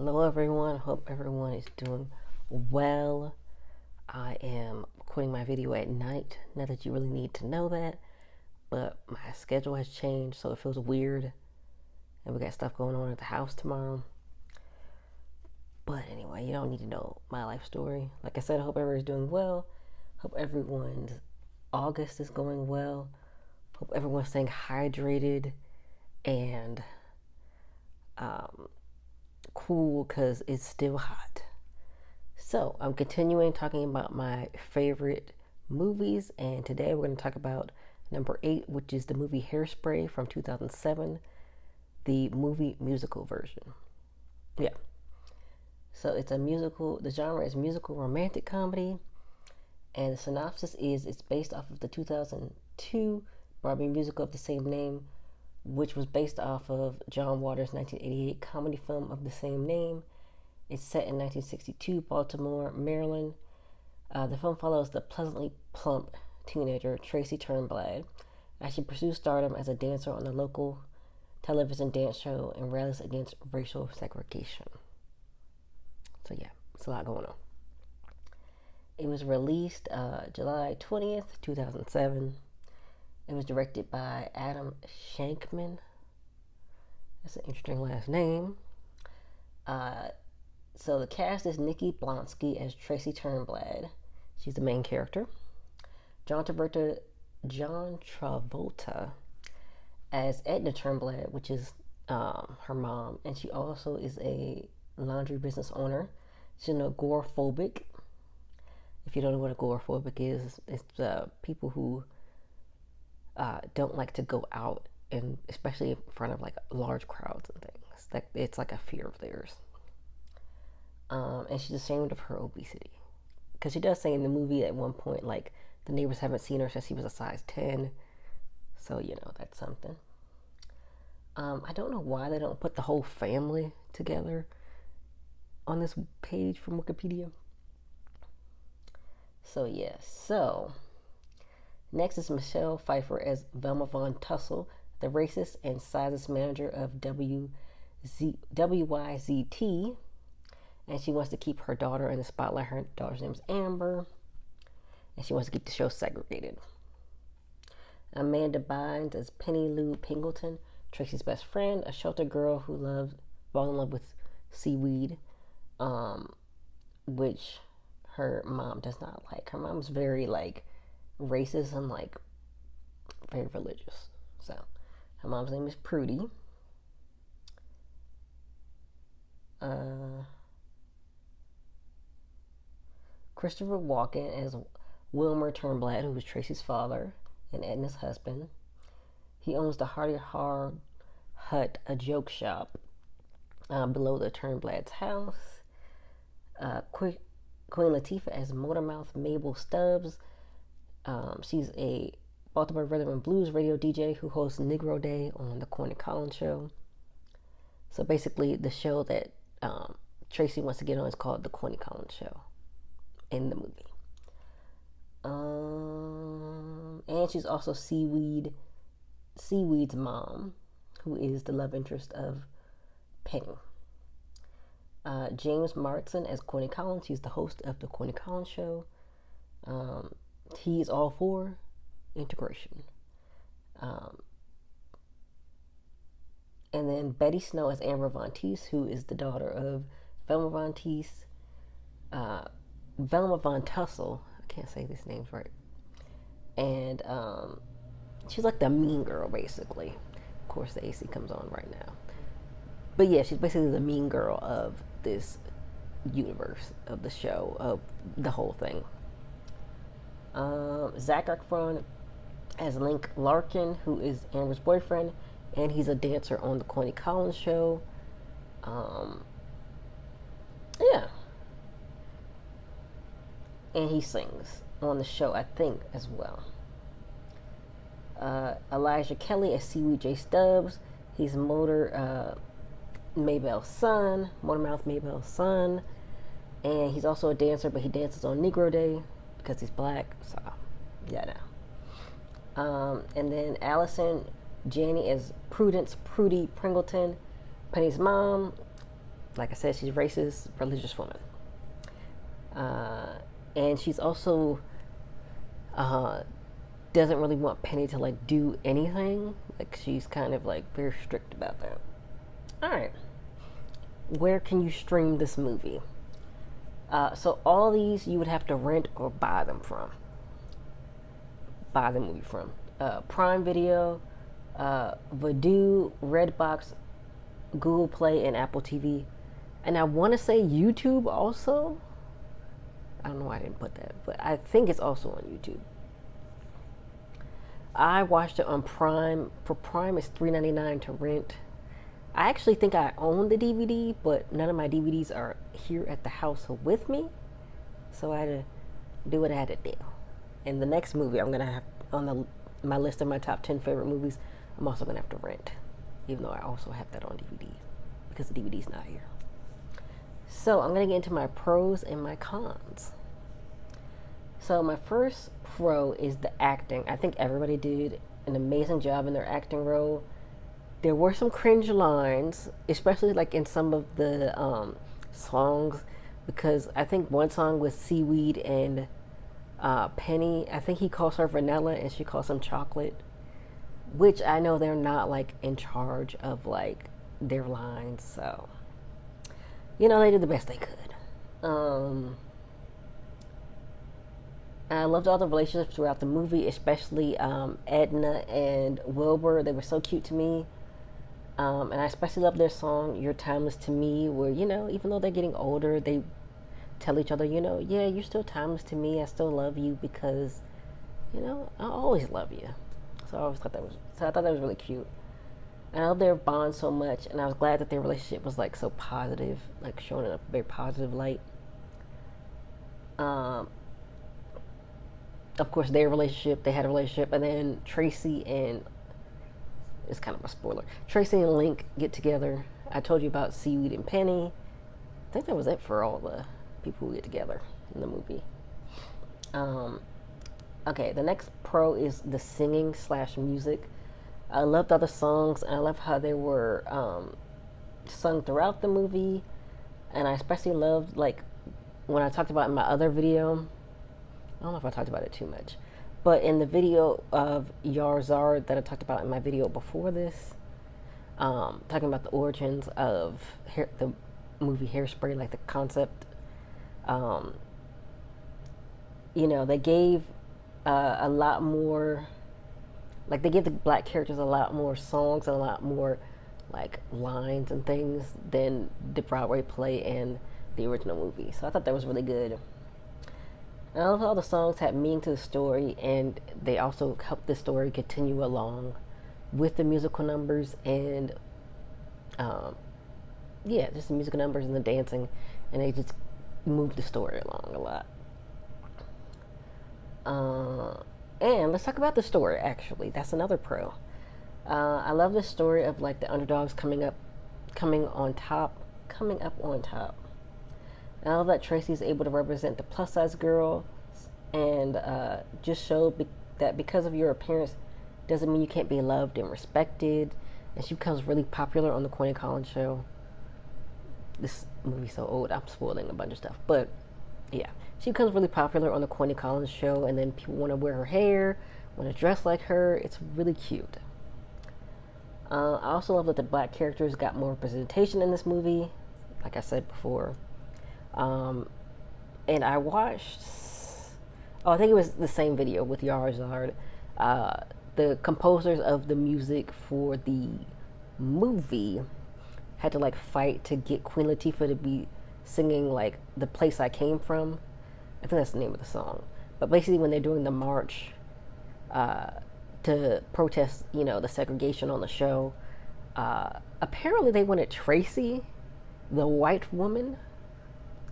Hello, everyone. Hope everyone is doing well. I am recording my video at night. Not that you really need to know that, but my schedule has changed, so it feels weird. And we got stuff going on at the house tomorrow. But anyway, you don't need to know my life story. Like I said, I hope everyone's doing well. Hope everyone's August is going well. Hope everyone's staying hydrated and cool because it's still hot. So I'm continuing talking about my favorite movies, and today we're going to talk about number 8, which is the movie Hairspray from 2007, the movie musical version. Yeah. So it's a musical. The genre is musical romantic comedy, and the synopsis is it's based off of the 2002 Broadway musical of the same name, which was based off of John Waters' 1988 comedy film of the same name. It's set in 1962 Baltimore, Maryland. The film follows the pleasantly plump teenager Tracy Turnblad as she pursues stardom as a dancer on the local television dance show and rallies against racial segregation. So yeah, it's a lot going on. It was released July 20th, 2007. It was directed by Adam Shankman. That's an interesting last name. So the cast is Nikki Blonsky as Tracy Turnblad. She's the main character. John Travolta as Edna Turnblad, which is her mom, and she also is a laundry business owner. She's an agoraphobic. If you don't know what agoraphobic is, it's people who don't like to go out, and especially in front of like large crowds and things. Like it's like a fear of theirs. And she's ashamed of her obesity, because she does say in the movie at one point, like, the neighbors haven't seen her since she was a size 10. So that's something. I don't know why they don't put the whole family together on this page from Wikipedia. So next is Michelle Pfeiffer as Velma Von Tussle, the racist and sizes manager of WYZT, and she wants to keep her daughter in the spotlight. Her daughter's name is Amber, and she wants to keep the show segregated. Amanda Bynes as Penny Lou Pingleton, Tracy's best friend, a shelter girl who falls in love with seaweed, which her mom does not like. Her mom's very racist and very religious. So her mom's name is Prudy. Christopher Walken as Wilmer Turnblad, who is Tracy's father and Edna's husband. He owns the Hardy Hard Hut, a joke shop, below the Turnblad's house. Queen Latifah as Motormouth Mabel Stubbs. She's a Baltimore rhythm and blues radio DJ who hosts Negro Day on the Corny Collins Show. So basically, the show that Tracy wants to get on is called the Corny Collins Show in the movie. And she's also Seaweed's mom, who is the love interest of Penny. James Martson as Corny Collins. He's the host of the Corny Collins Show. He's all for integration. And then Betty Snow as Amber Von Teese, who is the daughter of Velma Von Teese. Velma Von Tussle. I can't say these names right. And she's like the mean girl, basically. Of course, the AC comes on right now. But yeah, she's basically the mean girl of this universe, of the show, of the whole thing. Zac Efron as Link Larkin, who is Amber's boyfriend, and he's a dancer on the Corny Collins Show. Yeah. And he sings on the show, I think, as well. Elijah Kelly as Seaweed J. Stubbs. He's Motormouth Mabel's son. And he's also a dancer, but he dances on Negro Day because he's black. So, yeah, no. And then Allison Janney as Prudence Prudy Pringleton, Penny's mom. Like I said, she's a racist, religious woman. And she's also doesn't really want Penny to like do anything. Like she's kind of like very strict about that. All right, where can you stream this movie? So all these you would have to rent or buy them from. Buy the movie from Prime Video, Vudu, Redbox, Google Play, and Apple TV. And I want to say YouTube also. I don't know why I didn't put that, but I think it's also on YouTube. I watched it on Prime. For Prime, it's $3.99 to rent. I actually think I own the DVD, but none of my DVDs are here at the house with me, so I had to do what I had to do. And the next movie I'm gonna have on my list of my top 10 favorite movies, I'm also gonna have to rent, even though I also have that on DVD because the DVD's not here. So I'm gonna get into my pros and my cons. So my first pro is the acting. I think everybody did an amazing job in their acting role. There were some cringe lines, especially like in some of the songs, because I think one song with Seaweed and Penny, I think he calls her vanilla and she calls him chocolate, which I know they're not like in charge of like their lines, so you know they did the best they could. I loved all the relationships throughout the movie, especially Edna and Wilbur. They were so cute to me. And I especially love their song, You're Timeless to Me, where, you know, even though they're getting older, they tell each other, you know, yeah, you're still timeless to me. I still love you because, you know, I always love you. So I thought that was really cute. And I love their bond so much, and I was glad that their relationship was like so positive, like shown in a very positive light. Of course, they had a relationship, and then Tracy and, it's kind of a spoiler, Tracy and Link get together. I told you about Seaweed and Penny. I think that was it for all the people who get together in the movie. Okay, the next pro is the singing / music. I loved all the songs, and I love how they were sung throughout the movie. And I especially loved, like, when I talked about in my other video, I don't know if I talked about it too much, but in the video of Yarzard that I talked about in my video before this, talking about the origins of the movie Hairspray, like the concept, you know, they gave a lot more, like they give the black characters a lot more songs and a lot more like lines and things than the Broadway play and the original movie. So I thought that was really good. And I love how the songs had meaning to the story, and they also helped the story continue along with the musical numbers and, yeah, just the musical numbers and the dancing, and they just moved the story along a lot. And let's talk about the story, actually. That's another pro. I love the story of, like, the underdogs coming up on top. And I love that Tracy is able to represent the plus-size girl and just show that because of your appearance doesn't mean you can't be loved and respected. And she becomes really popular on the Queen Collins show. This movie's so old, I'm spoiling a bunch of stuff. But, yeah. She becomes really popular on the Queen Collins show, and then people want to wear her hair, want to dress like her. It's really cute. I also love that the black characters got more representation in this movie, like I said before. And I watched, I think it was the same video with Yarzard. The composers of the music for the movie had to like fight to get Queen Latifah to be singing like The Place I Came From. I think that's the name of the song. But basically when they're doing the march to protest, you know, the segregation on the show, apparently they wanted Tracy, the white woman,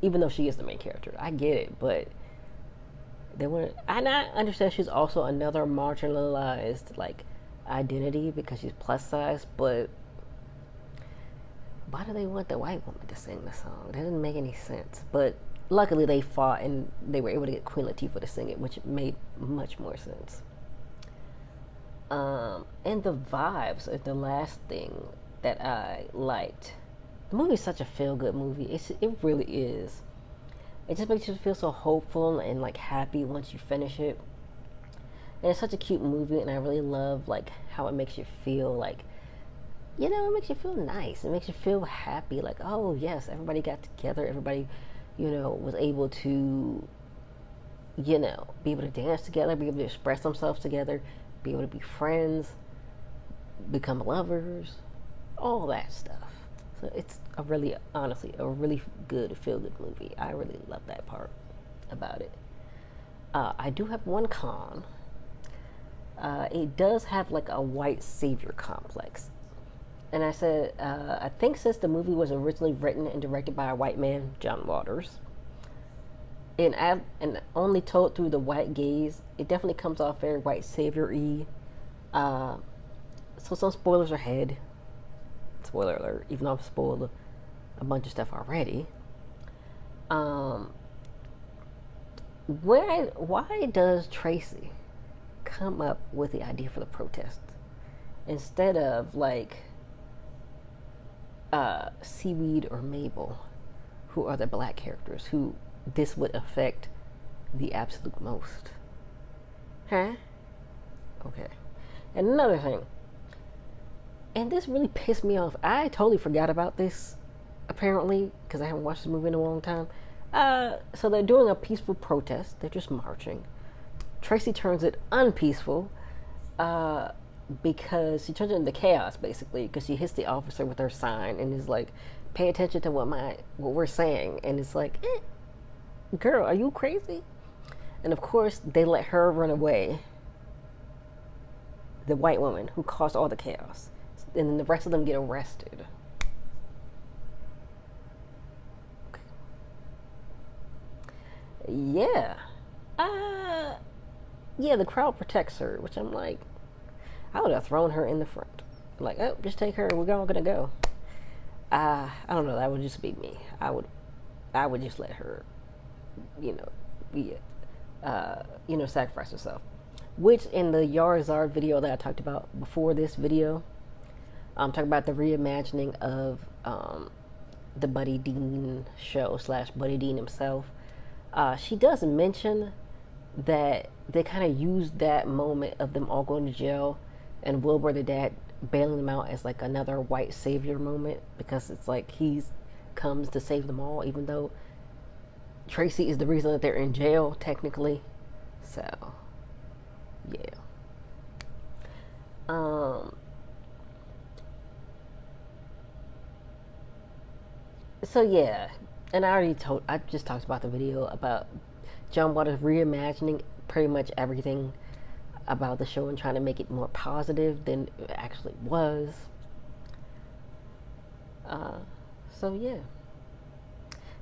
even though she is the main character. I get it, but they wanted, and I understand she's also another marginalized like identity because she's plus size, but why do they want the white woman to sing the song? That didn't make any sense. But luckily they fought and they were able to get Queen Latifah to sing it, which made much more sense. And the vibes are the last thing that I liked The movie is such a feel good movie. It really is. It just makes you feel so hopeful and like happy once you finish it. And it's such a cute movie, and I really love like how it makes you feel like, it makes you feel nice. It makes you feel happy. Like, oh yes, everybody got together. Everybody, was able to, be able to dance together, be able to express themselves together, be able to be friends, become lovers, all that stuff. So it's honestly, a really good feel good movie. I really love that part about it. I do have one con. It does have like a white savior complex. And I said, I think since the movie was originally written and directed by a white man, John Waters, and only told through the white gaze, it definitely comes off very white savior-y. So some spoilers ahead. Spoiler alert, even though I've spoiled a bunch of stuff already. Why does Tracy come up with the idea for the protest instead of like Seaweed or Mabel, who are the black characters who this would affect the absolute most? Huh? Okay. And another thing, and this really pissed me off. I totally forgot about this, apparently, because I haven't watched the movie in a long time. So they're doing a peaceful protest. They're just marching. Tracy turns it unpeaceful because she turns it into chaos, basically, because she hits the officer with her sign and is like, pay attention to what we're saying. And it's like, girl, are you crazy? And of course, they let her run away. The white woman who caused all the chaos. And then the rest of them get arrested. Okay. Yeah. Yeah, the crowd protects her, which I'm like, I would have thrown her in the front. Like, oh, just take her, we're all gonna go. I don't know, that would just be me. I would just let her, be, sacrifice herself. Which in the Yarzard video that I talked about before this video, I'm talking about the reimagining of the Buddy Dean show / Buddy Dean himself. She does mention that they kind of used that moment of them all going to jail and Wilbur the dad bailing them out as like another white savior moment, because it's like he comes to save them all, even though Tracy is the reason that they're in jail technically. So yeah. So yeah, and I just talked about the video about John Waters reimagining pretty much everything about the show and trying to make it more positive than it actually was. So yeah.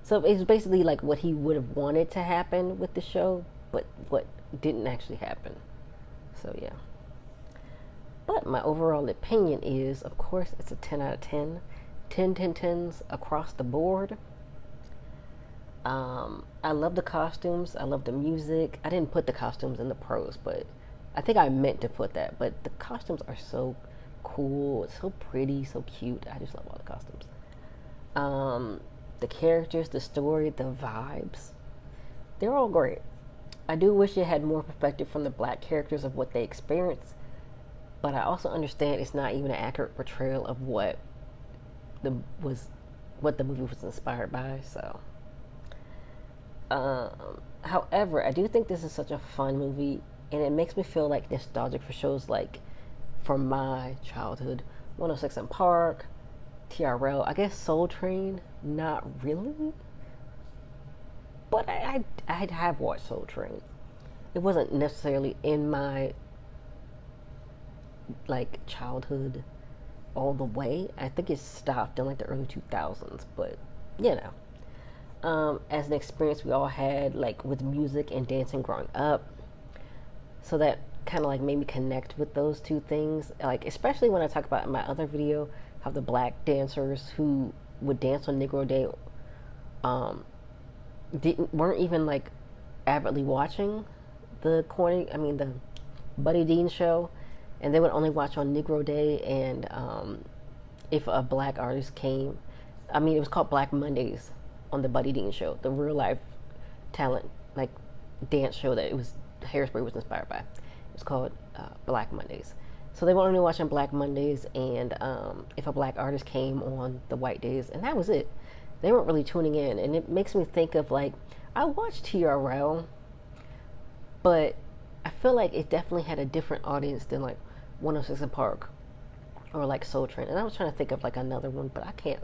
So it's basically like what he would have wanted to happen with the show, but what didn't actually happen. So yeah. But my overall opinion is, of course, it's a 10 out of 10. 10 10s across the board. I love the costumes. I love the music. I didn't put the costumes in the pros, but I think I meant to put that. But the costumes are so cool. It's so pretty, so cute. I just love all the costumes. The characters, the story, the vibes. They're all great. I do wish it had more perspective from the black characters of what they experienced, but I also understand it's not even an accurate portrayal of what the movie was inspired by. So, however, I do think this is such a fun movie, and it makes me feel like nostalgic for shows like from my childhood, 106 in Park, TRL. I guess Soul Train, not really, but I have watched Soul Train. It wasn't necessarily in my like childhood all the way. I think it stopped in like the early 2000s, but as an experience we all had like with music and dancing growing up, so that kind of like made me connect with those two things, like especially when I talk about in my other video how the black dancers who would dance on Negro Day weren't even like avidly watching the Buddy Dean show, and they would only watch on Negro Day, and if a black artist came I mean, it was called Black Mondays on the Buddy Dean show, the real life talent, like, dance show that it was Hairspray was inspired by. It's called Black Mondays. So they were only watching Black Mondays, and if a black artist came on the white days, and that was it. They weren't really tuning in, and it makes me think of, like, I watched TRL, but I feel like it definitely had a different audience than, like, 106 and Park or like Soul Train. And I was trying to think of like another one, but I can't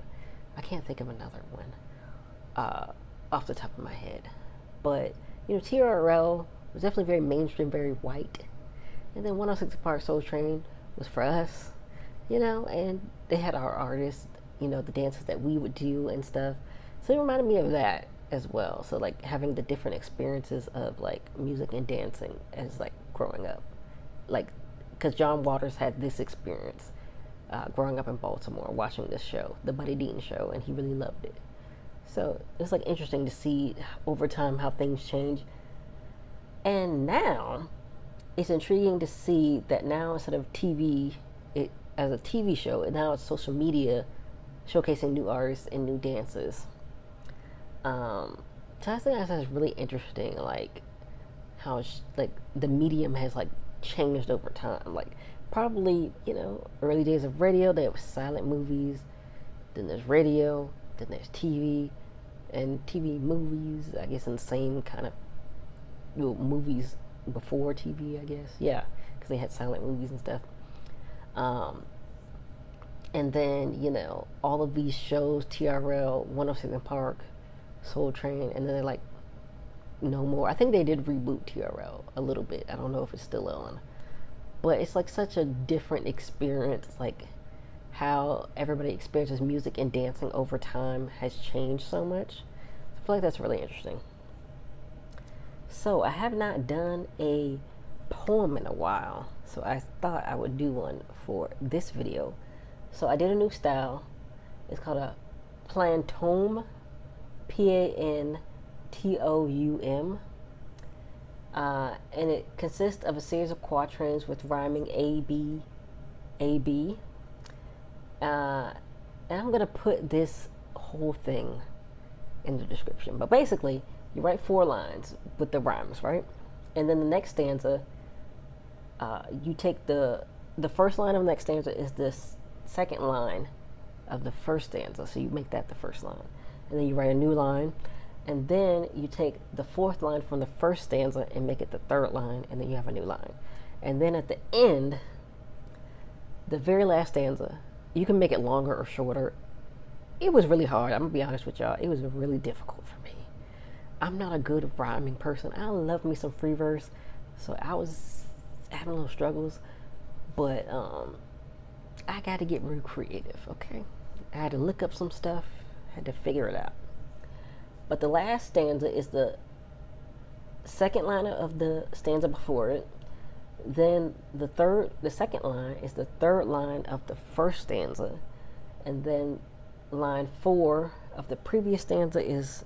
think of another one off the top of my head. But TRL was definitely very mainstream, very white, and then 106 and Park, Soul Train was for us, and they had our artists, the dances that we would do and stuff. So it reminded me of that as well. So like having the different experiences of like music and dancing as like growing up, like because John Waters had this experience growing up in Baltimore, watching this show, the Buddy Dean show, and he really loved it. So it's like interesting to see over time how things change. And now it's intriguing to see that now instead of TV, it as a TV show, and now it's social media showcasing new artists and new dances. So I think that's really interesting, like how like the medium has like changed over time. Like probably early days of radio, there was silent movies, then there's radio, then there's TV, and TV movies, I guess in the same kind of movies before TV, I guess. Yeah, because they had silent movies and stuff. And then all of these shows, TRL, 106 and Park, Soul Train, and then they're like no more. I think they did reboot TRL a little bit. I don't know if it's still on, but it's like such a different experience. Like how everybody experiences music and dancing over time has changed so much. I feel like that's really interesting. So I have not done a poem in a while, so I thought I would do one for this video. So I did a new style. It's called a Pantoum, Pantoum, and it consists of a series of quatrains with rhyming AB, AB. And I'm gonna put this whole thing in the description. But basically, you write 4 lines with the rhymes, right? And then the next stanza, you take the first line of the next stanza is the second line of the first stanza, so you make that the first line, and then you write a new line, and then you take the 4th line from the first stanza and make it the 3rd line, and then you have a new line. And then at the end, the very last stanza, you can make it longer or shorter. It was really hard. I'm gonna be honest with y'all. It was really difficult for me. I'm not a good rhyming person. I love me some free verse, so I was having little struggles, but I got to get real creative. Okay, I had to look up some stuff, had to figure it out. But the last stanza is the second line of the stanza before it. Then the second line is the 3rd line of the first stanza, and then line 4 of the previous stanza is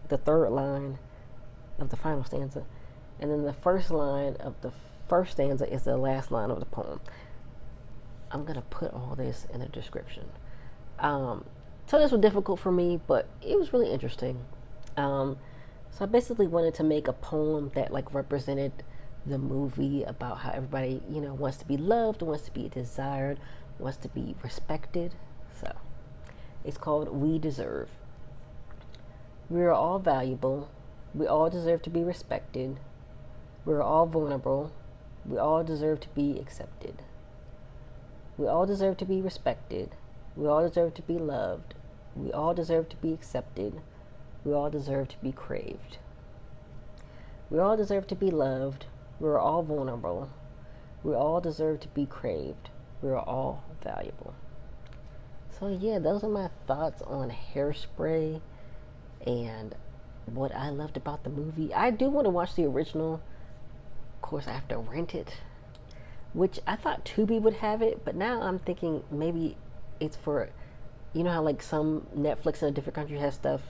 the 3rd line of the final stanza, and then the first line of the first stanza is the last line of the poem. I'm gonna put all this in the description. So this was difficult for me, but it was really interesting. So I basically wanted to make a poem that like represented the movie, about how everybody wants to be loved, wants to be desired, wants to be respected. So it's called We Deserve. We are all valuable. We all deserve to be respected. We are all vulnerable. We all deserve to be accepted. We all deserve to be respected. We all deserve to be loved. We all deserve to be accepted. We all deserve to be craved. We all deserve to be loved. We are all vulnerable. We all deserve to be craved. We are all valuable. So yeah, those are my thoughts on Hairspray and what I loved about the movie. I do want to watch the original. Of course, I have to rent it, which I thought Tubi would have it, but now I'm thinking maybe it's for, how like some Netflix in a different country has stuff.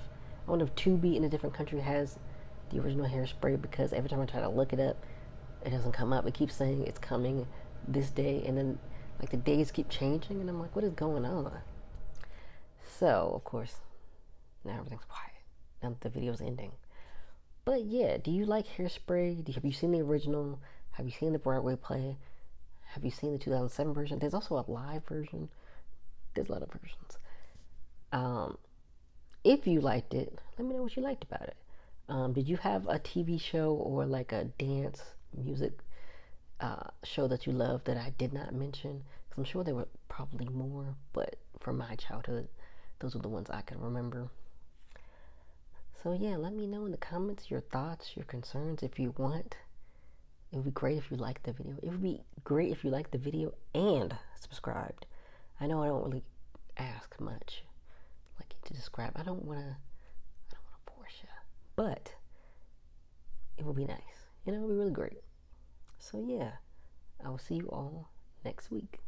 I wonder if Tubi in a different country has the original Hairspray, because every time I try to look it up, it doesn't come up. It keeps saying it's coming this day, and then like the days keep changing, and I'm like, what is going on? So, of course, now everything's quiet. Now that the video's ending. But yeah, do you like Hairspray? Have you seen the original? Have you seen the Broadway play? Have you seen the 2007 version? There's also a live version. There's a lot of versions. Um, if you liked it, let me know what you liked about it. Did you have a TV show or like a dance music show that you loved that I did not mention? Because I'm sure there were probably more, but from my childhood, those are the ones I can remember. So yeah, let me know in the comments your thoughts, your concerns if you want. It would be great if you liked the video. It would be great if you liked the video and subscribed. I know I don't really ask much, like you to subscribe. I don't wanna force you, but it would be nice. It would be really great. So yeah, I will see you all next week.